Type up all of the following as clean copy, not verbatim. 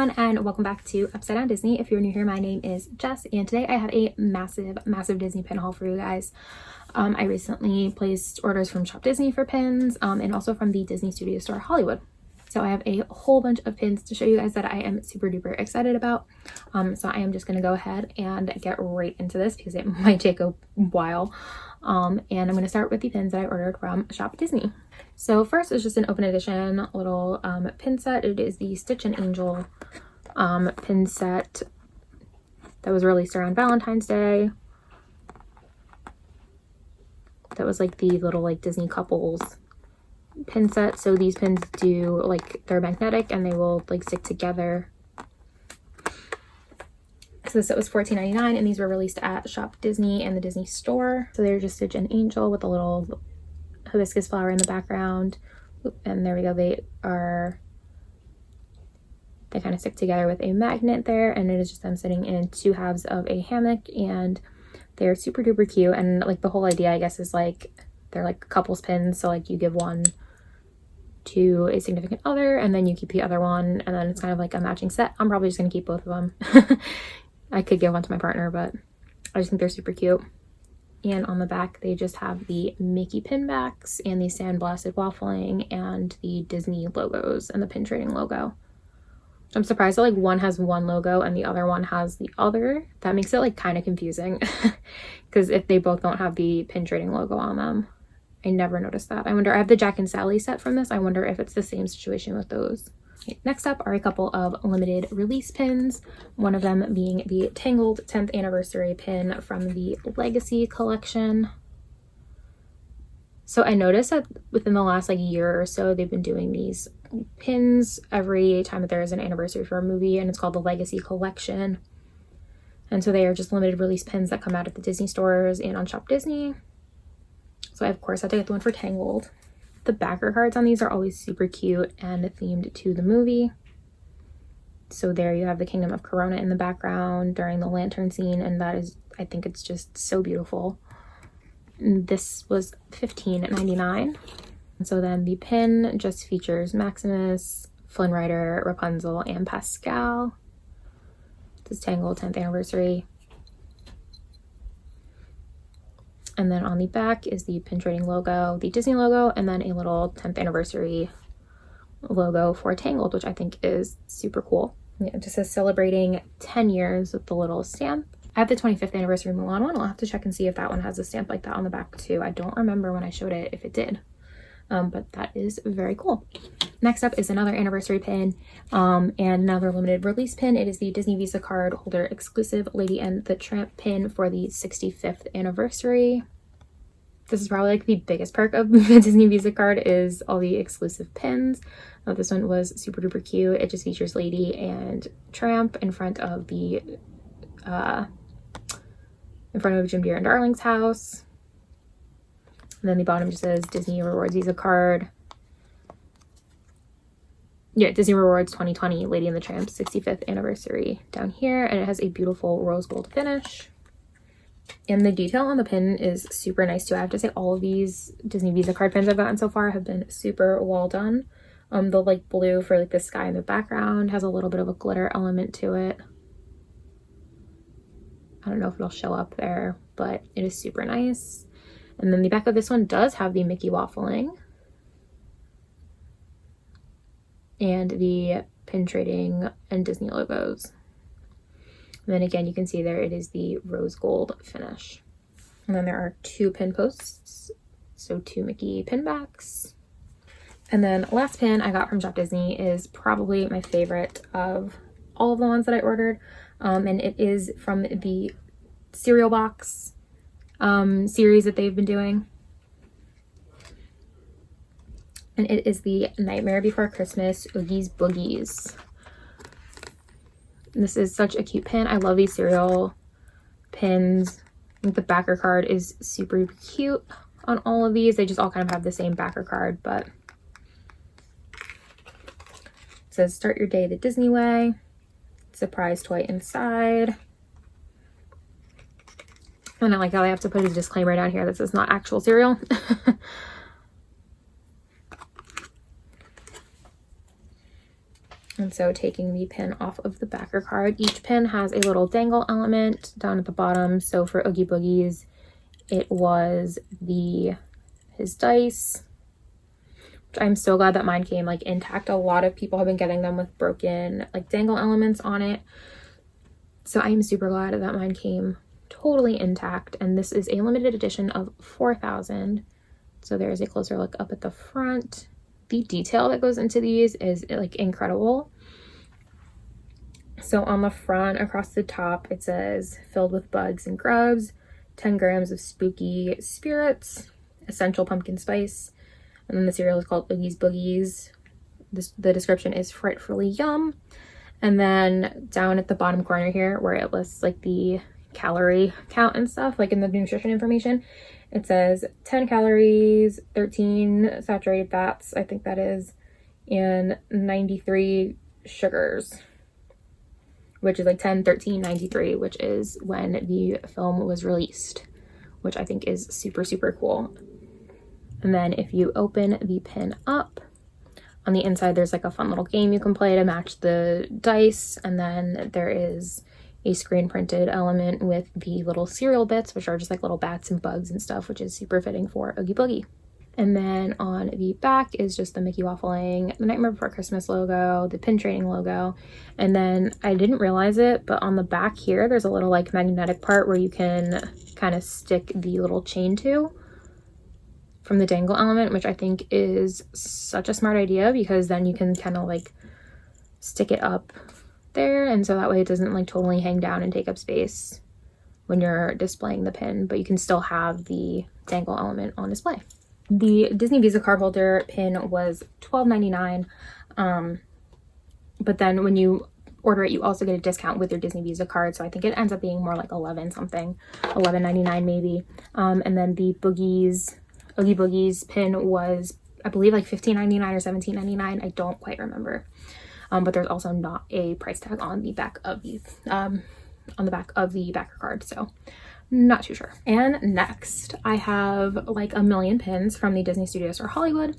everyone, and welcome back to Upside Down Disney. If you're new here, my name is Jess, and today I have a massive Disney pin haul for you guys. I recently placed orders from ShopDisney for pins, and also from the Disney Studio Store Hollywood. So I have a whole bunch of pins to show you guys that I am super duper excited about. So I am just going to go ahead and get right into this because it might take a while. And I'm going to start with the pins that I ordered from ShopDisney. So first is just an open edition little pin set. It is the Stitch and Angel pin set that was released around Valentine's Day. That was like the little like Disney couples pin set. So these pins do like, they're magnetic and they will like stick together. So this set was $14.99 and these were released at ShopDisney and the Disney Store. So they're just Stitch and Angel with a little hibiscus flower in the background. And there we go. They kind of stick together with a magnet there, and it is just them sitting in two halves of a hammock, and they're super duper cute. And like the whole idea, I guess, is like they're like couples pins, so like you give one to a significant other and then you keep the other one, and then it's kind of like a matching set. I'm probably just gonna keep both of them. I could give one to my partner, but I just think they're super cute. And on the back, they just have the Mickey pin backs and the Sandblasted Waffling and the Disney logos and the pin trading logo. I'm surprised that like one has one logo and the other one has the other. That makes it like kind of confusing because if they both don't have the pin trading logo on them, I never noticed that. I wonder, I have the Jack and Sally set from this. I wonder if it's the same situation with those. Next up are a couple of limited release pins, one of them being the Tangled 10th anniversary pin from the Legacy collection. So I noticed that within the last like year or so, they've been doing these pins every time that there is an anniversary for a movie, and it's called the Legacy collection. And so they are just limited release pins that come out at the Disney stores and on ShopDisney. So I of course had to get the one for Tangled. The backer cards on these are always super cute and themed to the movie. So there you have the Kingdom of Corona in the background during the lantern scene, and that is, I think it's just so beautiful. This was $15.99. And so then the pin just features Maximus, Flynn Rider, Rapunzel, and Pascal. This is Tangled 10th anniversary. And then on the back is the pin trading logo, the Disney logo, and then a little 10th anniversary logo for Tangled, which I think is super cool. It just says celebrating 10 years with the little stamp. I have the 25th anniversary Mulan one. I'll have to check and see if that one has a stamp like that on the back too. I don't remember when I showed it if it did, but that is very cool. Next up is another anniversary pin and another limited release pin. It is the Disney Visa card holder exclusive Lady and the Tramp pin for the 65th anniversary. This is probably like the biggest perk of the Disney Visa card is all the exclusive pins. This one was super duper cute. It just features Lady and Tramp in front of the Jim Deere and Darling's house. And then the bottom just says Disney Rewards Visa card. Yeah, Disney Rewards 2020 Lady and the Tramp 65th anniversary down here, and it has a beautiful rose gold finish. And the detail on the pin is super nice too. I have to say all of these Disney Visa card pins I've gotten so far have been super well done. The like blue for like the sky in the background has a little bit of a glitter element to it. I don't know if it'll show up there, but it is super nice. And then the back of this one does have the Mickey waffling and the pin trading and Disney logos. And then again, you can see there it is the rose gold finish. And then there are two pin posts, so two Mickey pin backs. And then last pin I got from ShopDisney is probably my favorite of all of the ones that I ordered. And it is from the cereal box series that they've been doing. And it is the Nightmare Before Christmas Oogies Boogies. This is such a cute pin. I love these cereal pins. I think the backer card is super cute on all of these. They just all kind of have the same backer card, but it says start your day the Disney way. Surprise toy inside. And I like how I have to put a disclaimer down here that says not actual cereal. And so taking the pin off of the backer card, each pin has a little dangle element down at the bottom. So for Oogie Boogies, it was his dice. I'm so glad that mine came like intact. A lot of people have been getting them with broken like dangle elements on it. So I'm super glad that mine came totally intact. And this is a limited edition of 4,000. So there's a closer look up at the front. The detail that goes into these is like incredible. So on the front, across the top, it says filled with bugs and grubs, 10 grams of spooky spirits, essential pumpkin spice, and then the cereal is called Oogie's Boogies. The description is frightfully yum. And then down at the bottom corner here, where it lists like the calorie count and stuff, like in the nutrition information, it says 10 calories, 13 saturated fats, I think that is, and 93 sugars, which is like 10, 13, 93, which is when the film was released, which I think is super, super cool. And then if you open the pin up, on the inside there's like a fun little game you can play to match the dice, and then there is a screen printed element with the little cereal bits, which are just like little bats and bugs and stuff, which is super fitting for Oogie Boogie. And then on the back is just the Mickey Waffling, the Nightmare Before Christmas logo, the pin trading logo. And then I didn't realize it, but on the back here, there's a little like magnetic part where you can kind of stick the little chain to from the dangle element, which I think is such a smart idea, because then you can kind of like stick it up there, and so that way it doesn't like totally hang down and take up space when you're displaying the pin, but you can still have the dangle element on display. The Disney Visa card holder pin was $12.99, but then when you order it, you also get a discount with your Disney Visa card, so I think it ends up being more like 11 something, $11.99 maybe. And then the Oogie Boogies pin was, I believe, like $15.99 or $17.99. I don't quite remember. But there's also not a price tag on the back of the backer card, so not too sure. And next, I have like a million pins from the Disney Studio Store Hollywood.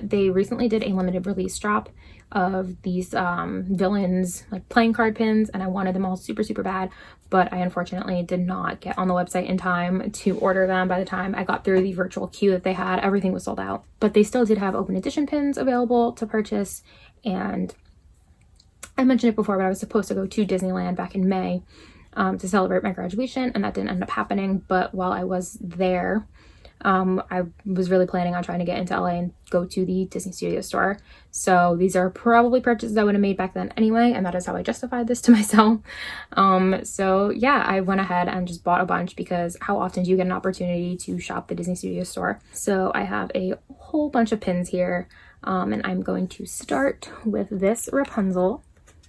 They recently did a limited release drop of these villains like playing card pins, and I wanted them all super, super bad, but I unfortunately did not get on the website in time to order them. By the time I got through the virtual queue that they had, everything was sold out. But they still did have open edition pins available to purchase, and I mentioned it before, but I was supposed to go to Disneyland back in May to celebrate my graduation, and that didn't end up happening. But while I was there, I was really planning on trying to get into LA and go to the Disney Studio Store. So these are probably purchases I would have made back then anyway, and that is how I justified this to myself. So yeah, I went ahead and just bought a bunch, because how often do you get an opportunity to shop the Disney Studio Store? So I have a whole bunch of pins here, and I'm going to start with this Rapunzel.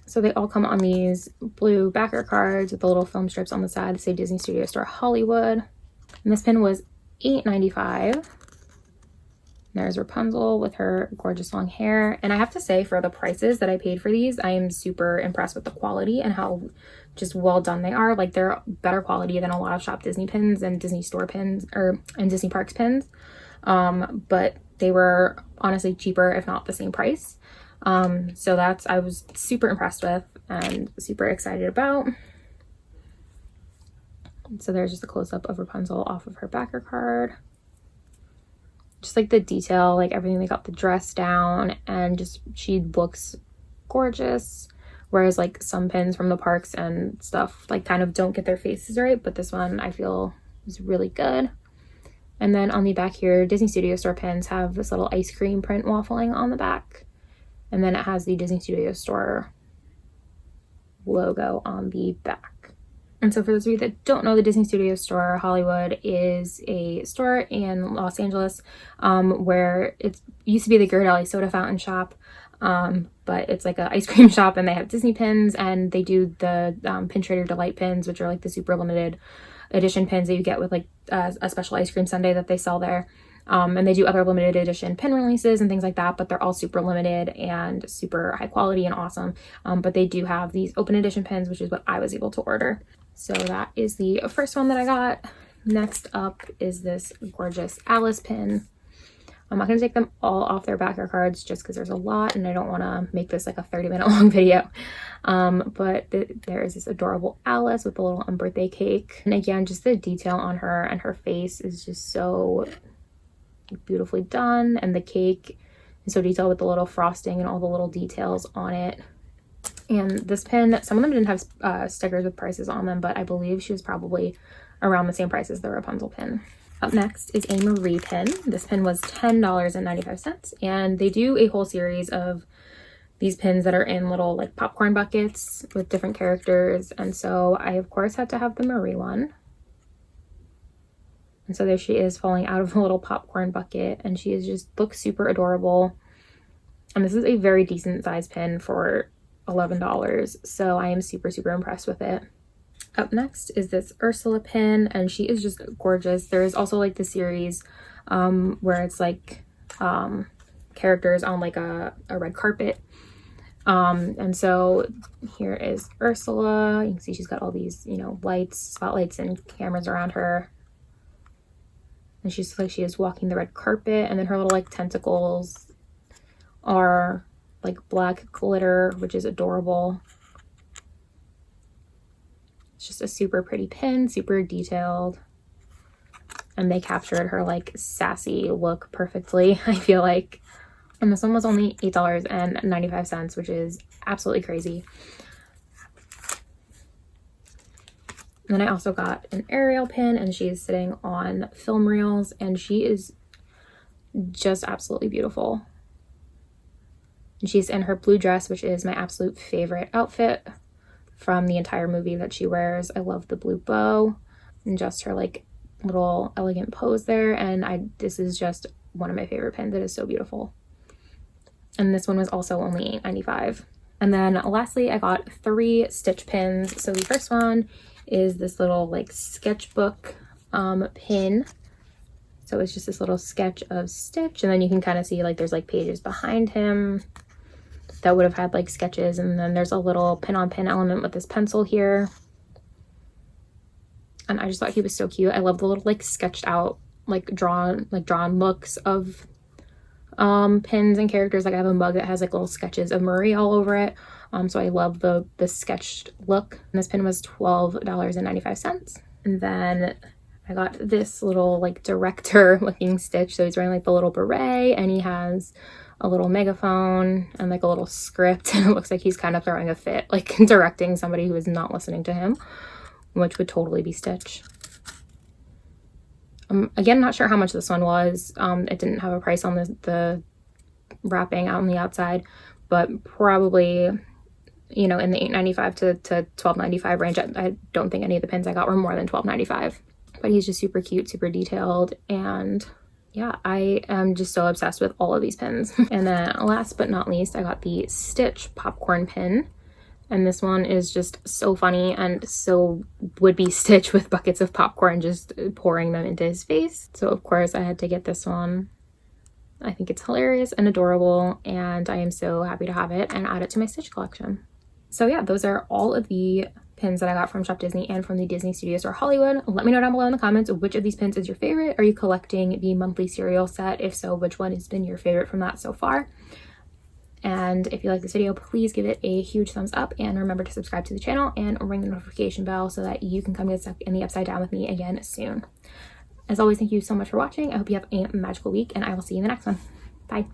So they all come on these blue backer cards with the little film strips on the side that say Disney Studio Store Hollywood. And this pin was $8.95. There's Rapunzel with her gorgeous long hair. And I have to say, for the prices that I paid for these, I am super impressed with the quality and how just well done they are. Like, they're better quality than a lot of Shop Disney pins and Disney Store pins and Disney Parks pins. But they were honestly cheaper, if not the same price. So I was super impressed with and super excited about. So there's just a close-up of Rapunzel off of her backer card. Just like the detail, like everything, they got the dress down, and just she looks gorgeous. Whereas like some pins from the parks and stuff like kind of don't get their faces right, but this one I feel is really good. And then on the back here, Disney Studio Store pins have this little ice cream print waffling on the back. And then it has the Disney Studio Store logo on the back. And so for those of you that don't know, the Disney Studio Store Hollywood is a store in Los Angeles where it used to be the Ghirardelli soda fountain shop, but it's like an ice cream shop, and they have Disney pins, and they do the Pin Trader Delight pins, which are like the super limited edition pins that you get with like a special ice cream sundae that they sell there. And they do other limited edition pin releases and things like that, but they're all super limited and super high quality and awesome. But they do have these open edition pins, which is what I was able to order. So that is the first one that I got. Next up is this gorgeous Alice pin. I'm not going to take them all off their backer cards just because there's a lot and I don't want to make this like a 30-minute long video. But there is this adorable Alice with a little birthday cake. And again, just the detail on her and her face is just so beautifully done. And the cake is so detailed with the little frosting and all the little details on it. And this pin, some of them didn't have stickers with prices on them, but I believe she was probably around the same price as the Rapunzel pin. Up next is a Marie pin. This pin was $10.95, and they do a whole series of these pins that are in little like popcorn buckets with different characters, and so I of course had to have the Marie one. And so there she is falling out of a little popcorn bucket, and she is just looks super adorable. And this is a very decent size pin for $11, so I am super impressed with it. Up next is this Ursula pin, and she is just gorgeous. There is also like the series where it's like characters on like a red carpet. And so here is Ursula. You can see she's got all these, you know, lights, spotlights, and cameras around her. And she's like, she is walking the red carpet, and then her little like tentacles are like black glitter, which is adorable. It's just a super pretty pin, super detailed. And they captured her like sassy look perfectly, I feel like. And this one was only $8.95, which is absolutely crazy. And then I also got an Ariel pin, and she is sitting on film reels, and she is just absolutely beautiful. And she's in her blue dress, which is my absolute favorite outfit from the entire movie that she wears. I love the blue bow and just her like little elegant pose there. And this is just one of my favorite pins. It is so beautiful. And this one was also only $8.95. And then lastly, I got 3 Stitch pins. So the first one is this little like sketchbook pin. So it's just this little sketch of Stitch, and then you can kind of see like there's like pages behind him that would have had like sketches, and then there's a little pin-on-pin element with this pencil here. And I just thought he was so cute. I love the little like sketched out like drawn looks of pins and characters. Like I have a mug that has like little sketches of Marie all over it, so I love the sketched look. And this pin was $12.95. And then I got this little like director looking Stitch. So he's wearing like the little beret, and he has a little megaphone and like a little script, and it looks like he's kind of throwing a fit, like directing somebody who is not listening to him, which would totally be Stitch. Again, not sure how much this one was. It didn't have a price on the wrapping out on the outside, but probably, you know, in the $8.95 to $12.95 range. I don't think any of the pins I got were more than $12.95. But he's just super cute, super detailed, and yeah, I am just so obsessed with all of these pins. And then last but not least, I got the Stitch popcorn pin. And this one is just so funny and so would be Stitch with buckets of popcorn just pouring them into his face. So of course I had to get this one. I think it's hilarious and adorable, and I am so happy to have it and add it to my Stitch collection. So yeah, those are all of the pins that I got from Shop Disney and from the Disney Studio Store Hollywood. Let me know down below in the comments which of these pins is your favorite. Are you collecting the monthly cereal set? If so, which one has been your favorite from that so far? And if you like this video, please give it a huge thumbs up, and remember to subscribe to the channel and ring the notification bell so that you can come get stuck in the Upside Down with me again soon. As always, thank you so much for watching. I hope you have a magical week, and I will see you in the next one. Bye.